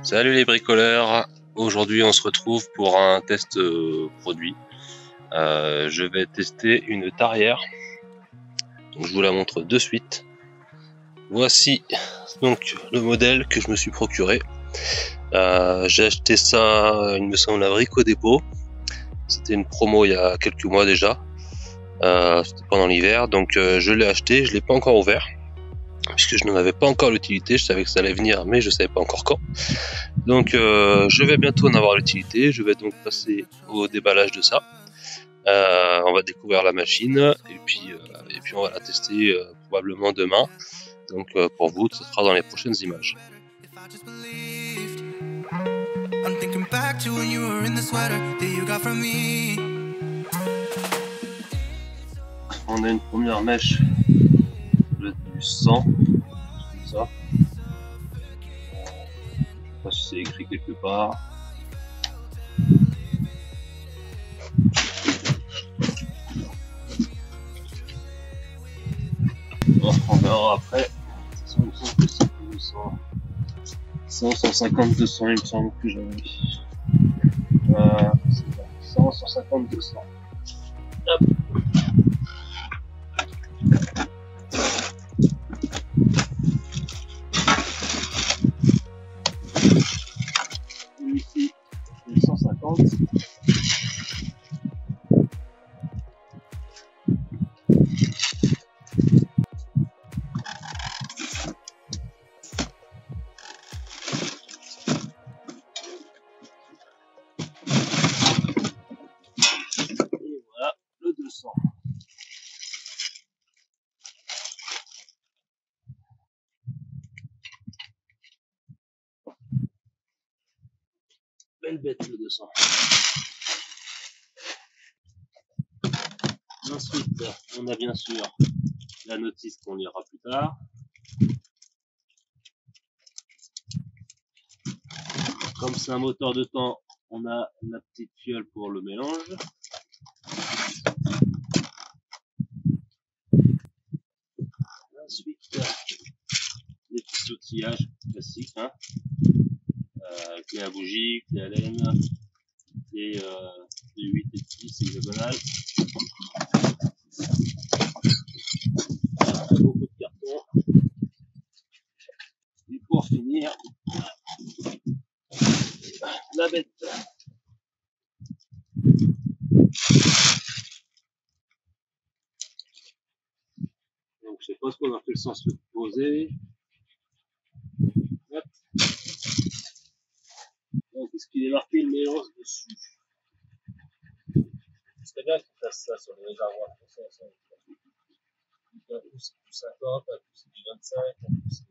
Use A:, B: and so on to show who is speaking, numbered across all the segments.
A: Salut les bricoleurs, aujourd'hui on se retrouve pour un test produit. Je vais tester une tarière, donc je vous la montre de suite. Voici donc le modèle que je me suis procuré. J'ai acheté ça, il me semble, à Brico Dépôt. C'était une promo il y a quelques mois déjà, c'était pendant l'hiver, donc je l'ai acheté, je l'ai pas encore ouvert puisque je n'en avais pas encore l'utilité. Je savais que ça allait venir mais je savais pas encore quand. Donc je vais bientôt en avoir l'utilité, je vais donc passer au déballage de ça. On va découvrir la machine et puis on va la tester probablement demain. Donc pour vous, ce sera dans les prochaines images. On a une première mèche du 100, comme ça. Je sais pas si c'est écrit quelque part. On verra après. Il me semble que c'est 200, 150, 200, il me semble que j'avais mis. C'est 100, 150, 200. Hop. Ici, c'est 150. Et voilà le 200. Belle bête le 200. Ensuite, on a bien sûr la notice qu'on lira plus tard. Comme c'est un moteur de temps, on a la petite fiole pour le mélange. Ensuite, les petits outillages classiques, hein. Clé à bougie, clé à laine, clé 8 et 10 hexagonales. Beaucoup de cartons. Et pour finir, la bête. Donc je sais pas ce qu'on a fait le sens de poser. Hop. Donc est-ce qu'il est marqué le mélange dessus? C'est bien qu'il fasse ça sur les réservoirs. Un coup c'est du 50, un coup c'est du 25, un coup c'est...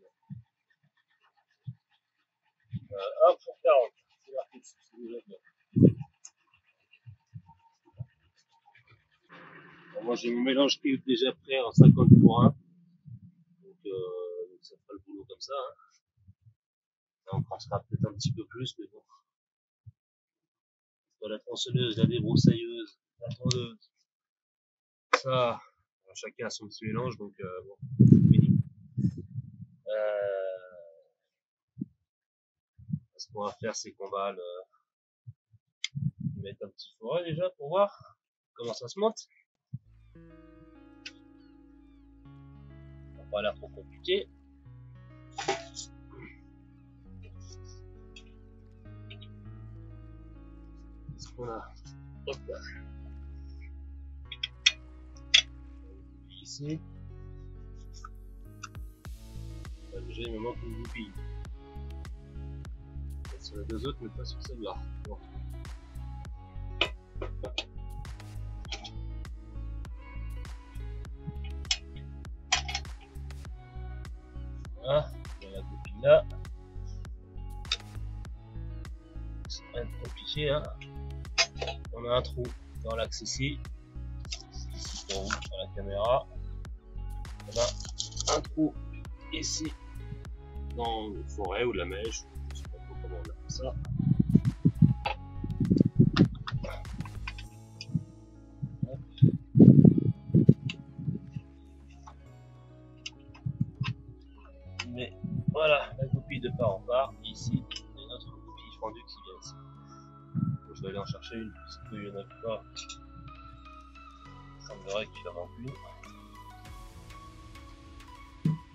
A: Hop, pour 40. C'est marqué dessus, c'est déjà bien. Bon, moi j'ai mon mélange qui est déjà prêt en 50 pour 1. Donc ça fera le boulot comme ça. Hein. Là, on crassera peut-être un petit peu plus, mais bon. La tronçonneuse, la débroussailleuse, la tondeuse. Ça, chacun a son petit mélange, donc bon, fini. Ce qu'on va faire, c'est qu'on va le mettre un petit fourré déjà pour voir comment ça se monte. Ça n'a pas l'air trop compliqué. Qu'est-ce qu'on a? Hop là. Ici. Déjà, il me manque une goupille. Sur les deux autres, mais pas sur celle-là. Bon. Voilà, il y a la goupille là. C'est rien de compliqué, hein. On a un trou dans l'axe ici. Ici pour vous sur la caméra. On a un trou ici dans le forêt ou la mèche. Je sais pas trop comment on appelle ça. Mais voilà, la goupille de part en part. Ici, et notre attendu qu'il vienne ici. Je vais aller en chercher une, parce qu'il n'y en a pas. Ça semblerait qu'il en manque une.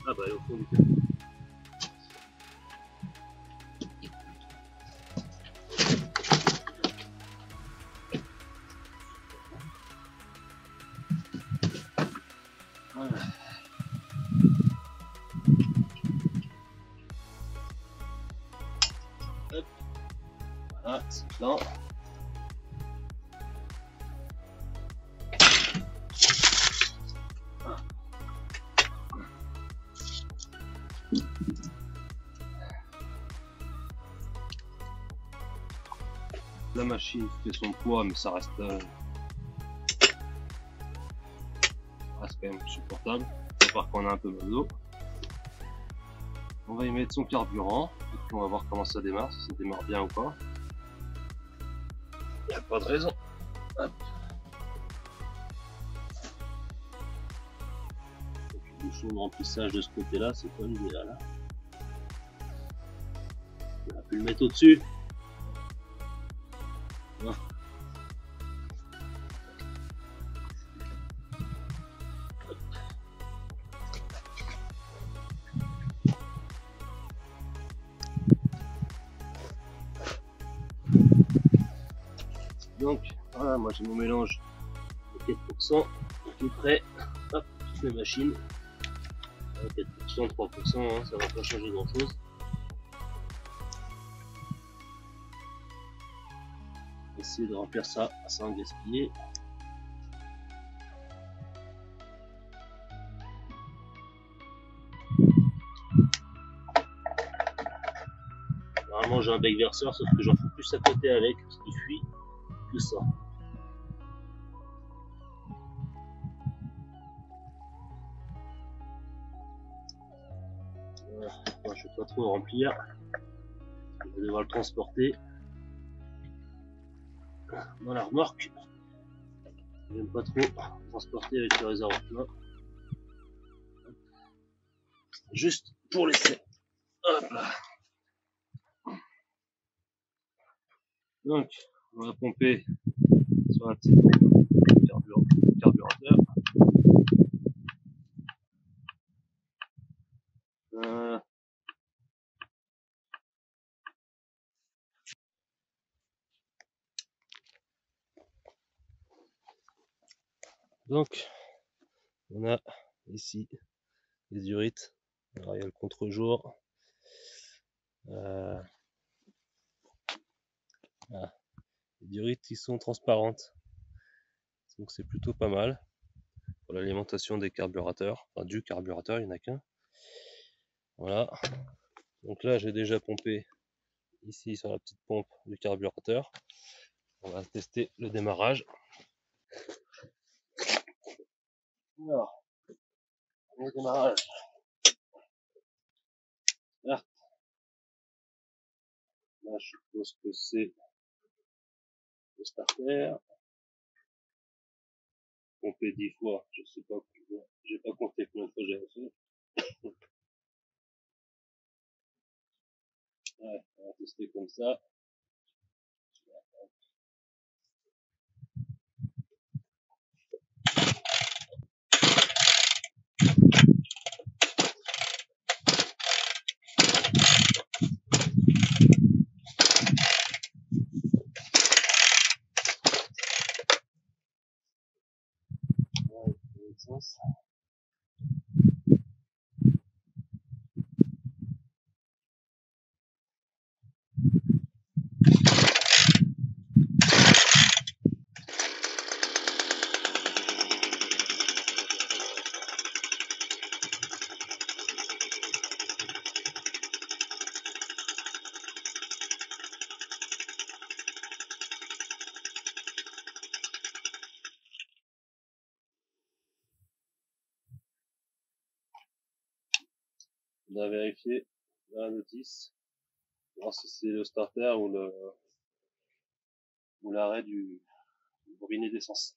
A: Ah bah elle est au fond du camion. Voilà. Hop. Voilà, c'est plein. La machine fait son poids, mais ça reste quand même supportable, à part qu'on a un peu mal d'eau. On va y mettre son carburant, et puis on va voir comment ça démarre, si ça démarre bien ou pas. Il n'y a pas de raison. Hop. Donc, le bouchon de remplissage de ce côté-là, c'est pas l'idéal. On a pu le mettre au-dessus. Voilà. Donc voilà, moi j'ai mon mélange de 4% qui est prêt. Hop, toutes mes machines. 4%, 3%, hein, ça va pas changer grand chose. Essayer de remplir ça sans gaspiller. Normalement j'ai un bec verseur, sauf que j'en fous plus à côté avec, parce qu'il fuit tout ça. Voilà. Moi, je ne vais pas trop remplir. Je vais devoir le transporter dans la remorque. J'aime pas trop transporter avec le réservoir plein. Juste pour laisser. Hop là. Donc, on va pomper sur un petit carburateur. Donc, on a ici les urites. Alors, il y a le contre-jour. Voilà. Les urites qui sont transparentes. Donc, c'est plutôt pas mal pour l'alimentation des carburateurs. Enfin, du carburateur, il n'y en a qu'un. Voilà. Donc là, j'ai déjà pompé ici sur la petite pompe du carburateur. On va tester le démarrage. Alors, le démarrage. Là, je suppose que c'est le starter. Pompé 10 fois, je sais pas, j'ai pas compté combien de fois j'ai fait. Ouais, on va tester comme ça. Ouais, dans l'autre sens. On va vérifier la notice, voir si c'est le starter ou l'arrêt du robinet d'essence.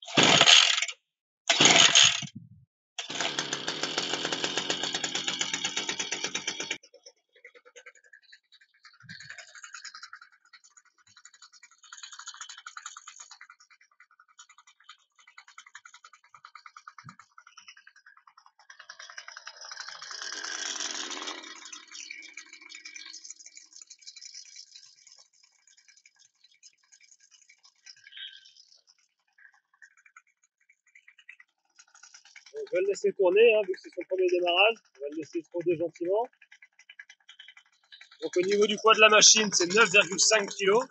B: Donc, je vais le laisser tourner, hein, vu que c'est son premier démarrage. On va le laisser trotter gentiment. Donc au niveau du poids de la machine, c'est 9,5 kg.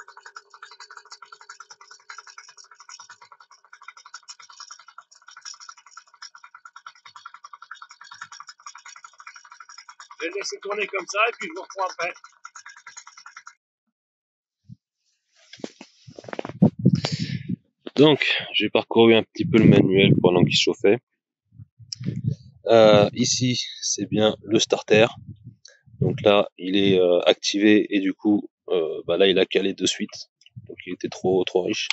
B: Je vais le laisser tourner comme ça et puis je vous reprends après.
A: Donc, j'ai parcouru un petit peu le manuel pendant qu'il chauffait. Ici, c'est bien le starter. Donc là, il est activé et du coup, là, il a calé de suite. Donc, il était trop riche.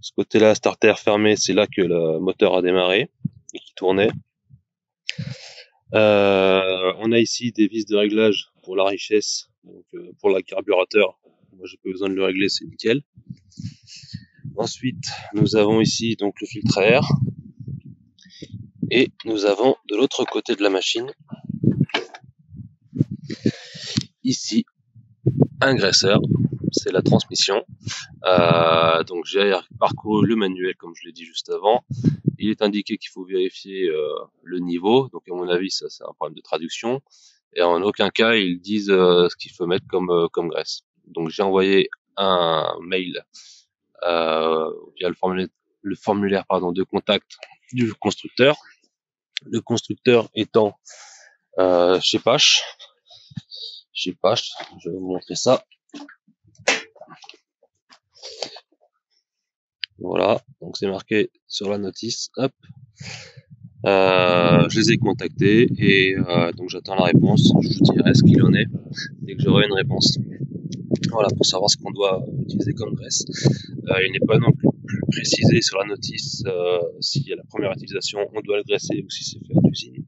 A: Ce côté-là, starter fermé, c'est là que le moteur a démarré et qui tournait. On a ici des vis de réglage pour la richesse, donc pour le carburateur. Moi, j'ai pas besoin de le régler, c'est nickel. Ensuite, nous avons ici donc le filtre à air. Et nous avons de l'autre côté de la machine, ici, un graisseur. C'est la transmission. Donc j'ai parcouru le manuel comme je l'ai dit juste avant. Il est indiqué qu'il faut vérifier le niveau. Donc à mon avis, ça c'est un problème de traduction. Et en aucun cas ils disent ce qu'il faut mettre comme graisse. Donc j'ai envoyé un mail via le formulaire de contact du constructeur. Le constructeur étant chez Pache. Je vais vous montrer ça. Voilà, donc c'est marqué sur la notice. Hop. Je les ai contactés et donc j'attends la réponse. Je vous dirai ce qu'il en est dès que j'aurai une réponse. Voilà, pour savoir ce qu'on doit utiliser comme graisse. Il n'est pas non plus précisé sur la notice si à la première utilisation on doit le graisser ou si c'est fait à l'usine.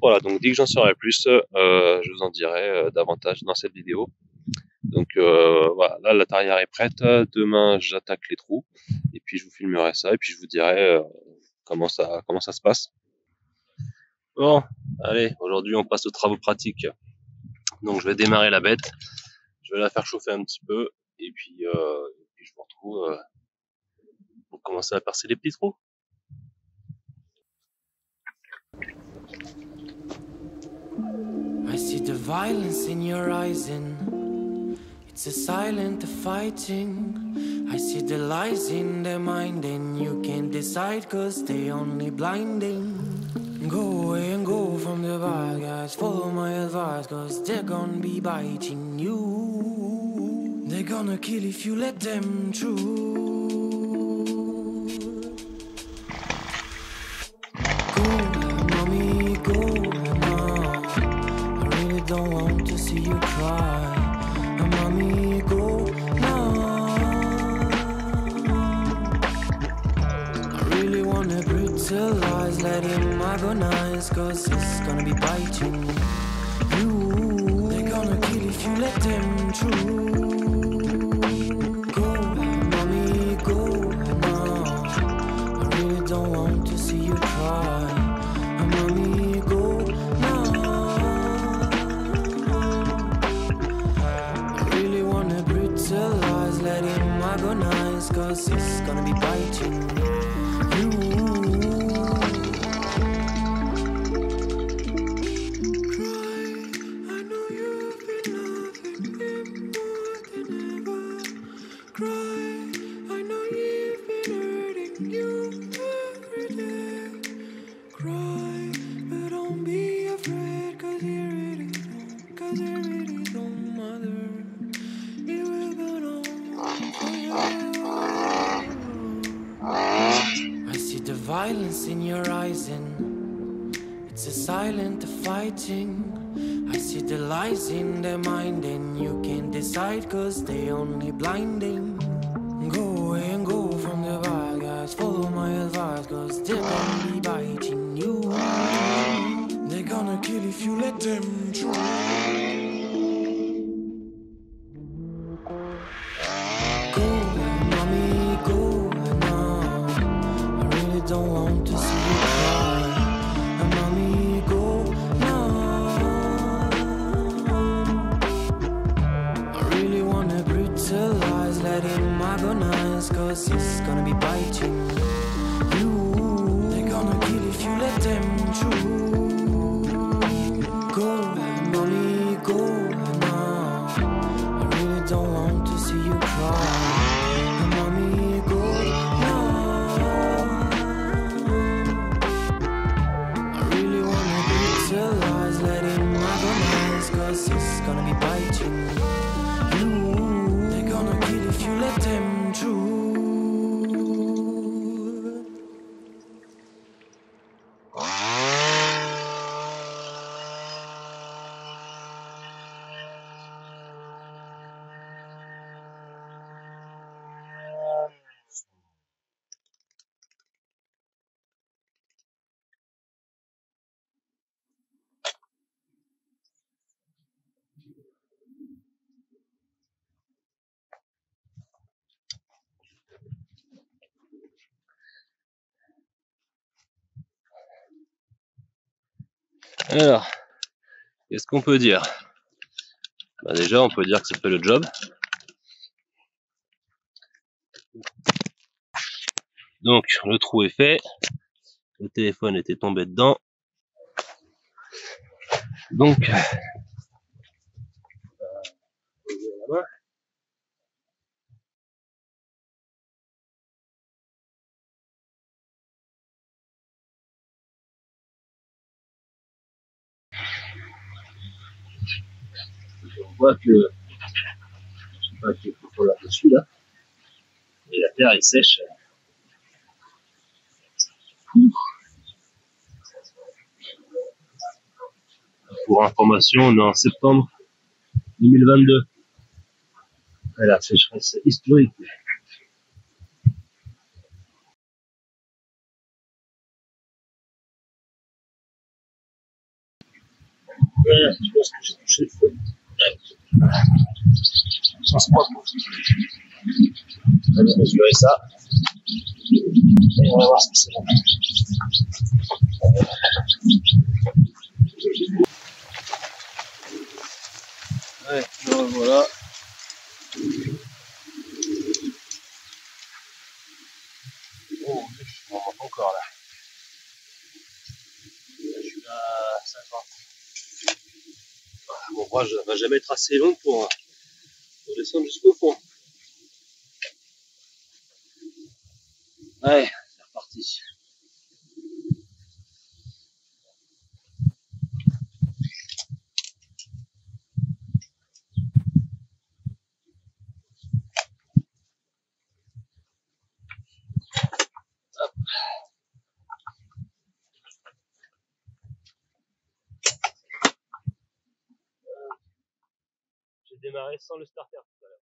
A: Voilà, donc dès que j'en saurai plus, je vous en dirai davantage dans cette vidéo. Donc voilà, là la tarière est prête. Demain j'attaque les trous et puis je vous filmerai ça et puis je vous dirai comment ça se passe. Bon, allez, aujourd'hui on passe aux travaux pratiques. Donc je vais démarrer la bête, je vais la faire chauffer un petit peu et puis je vous retrouve pour commencer à percer les petits trous.
C: I see the violence in your eyes and it's a silent fighting. I see the lies in their mind and you can't decide cause they only blinding. Go away and go from the bad guys, follow my advice cause they're gonna be biting you. They're gonna kill if you let them through. Don't want to see you cry. Mommy, go now. I really wanna brutalize, let him agonize, cause it's gonna be biting you. They're gonna kill if you let them through. Go, mommy, go now. I really don't want to see you cry. Mommy, go now. Let him agonize cause it's gonna be biting you. Cry, I know you've been loving him more than ever. Cry, I know you've been hurting you every day. Cry, but don't be afraid cause he really don't matter. He will go on. I see the violence in your eyes and it's a silent fighting. I see the lies in their mind and you can't decide cause they only blinding. Go away and go from the bad guys, follow my advice cause they're gonna be biting you. They're gonna kill if you let them try. Don't want to see you cry. Mommy, go now. I really wanna brutalize, let him agonize cause it's gonna be biting you. They're gonna kill if you gonna be biting you. They're gonna kill if you let them through.
A: Alors, qu'est-ce qu'on peut dire? Bah déjà, on peut dire que ça fait le job. Donc, le trou est fait. Le téléphone était tombé dedans. Donc, on voit que je sais pas qu'il faut là-dessus là. Et la terre est sèche. Pour information, on est en septembre 2022. Et la sécheresse historique. Voilà, je pense que j'ai touché le feu. Ça se passe. On va mesurer ça. Et on va voir ce que c'est. Ouais, donc voilà. Oh, on monte encore là. Je suis à 50. Mon bras ne va jamais être assez long pour descendre jusqu'au fond. Ouais, c'est reparti. Hop. J'ai démarré sans le starter tout à l'heure.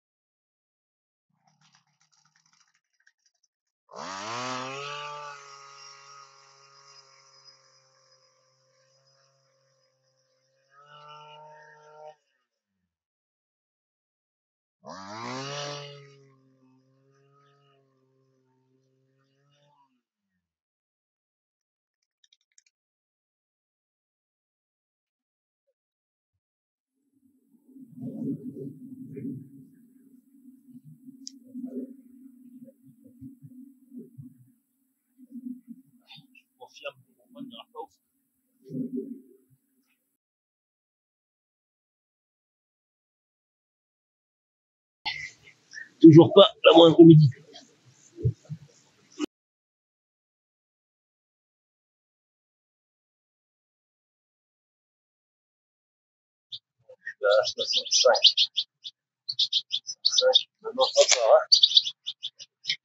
A: Je confirme que mon bras ne n'ira pas au fond. Toujours pas la moindre humidité. Là, 65. 65. Maintenant, encore, hein.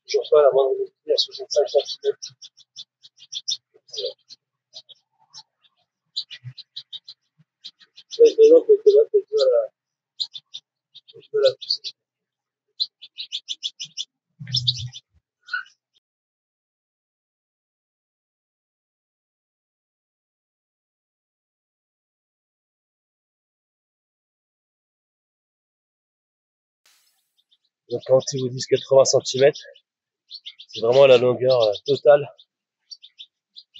A: Toujours pas la moindre humidité à 65 cm. Ouais, maintenant que tu peux la pousser. Donc quand ils vous disent 80 cm, c'est vraiment la longueur totale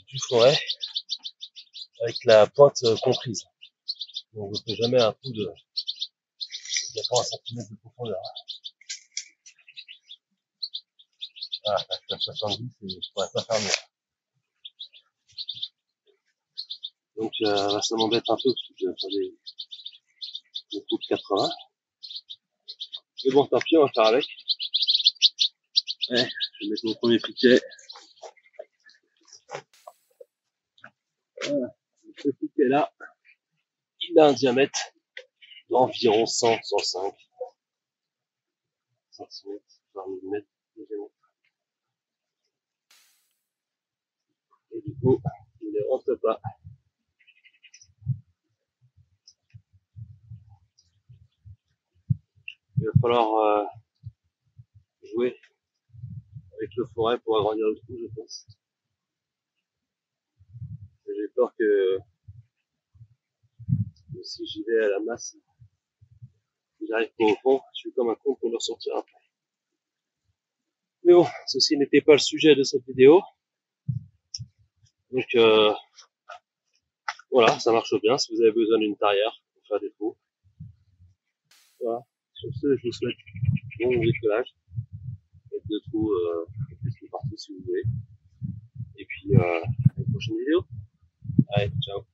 A: du forêt avec la pointe comprise. Donc vous ne faites jamais un coup de 80 cm de profondeur. Ah, je suis à 70 et je ne pourrais pas faire mieux. Donc ça m'embête un peu parce que je vais faire des coups de 80. Mais bon, tant pis, on va faire avec. Ouais, je vais mettre mon premier piquet. Voilà, ce piquet là, il a un diamètre d'environ 100-105 cm par millimètre de diamètre. Et du coup, il ne rentre pas. Il va falloir jouer avec le forêt pour agrandir le trou, je pense. J'ai peur que si j'y vais à la masse, si j'arrive pas au fond, je suis comme un con pour le ressortir après. Mais bon, ceci n'était pas le sujet de cette vidéo. Donc voilà, ça marche bien si vous avez besoin d'une tarière pour faire des trous. Voilà. Sur ce, je vous souhaite bon bricolage. Faites de trous partout si vous voulez. Et puis à la prochaine vidéo. Allez, ciao.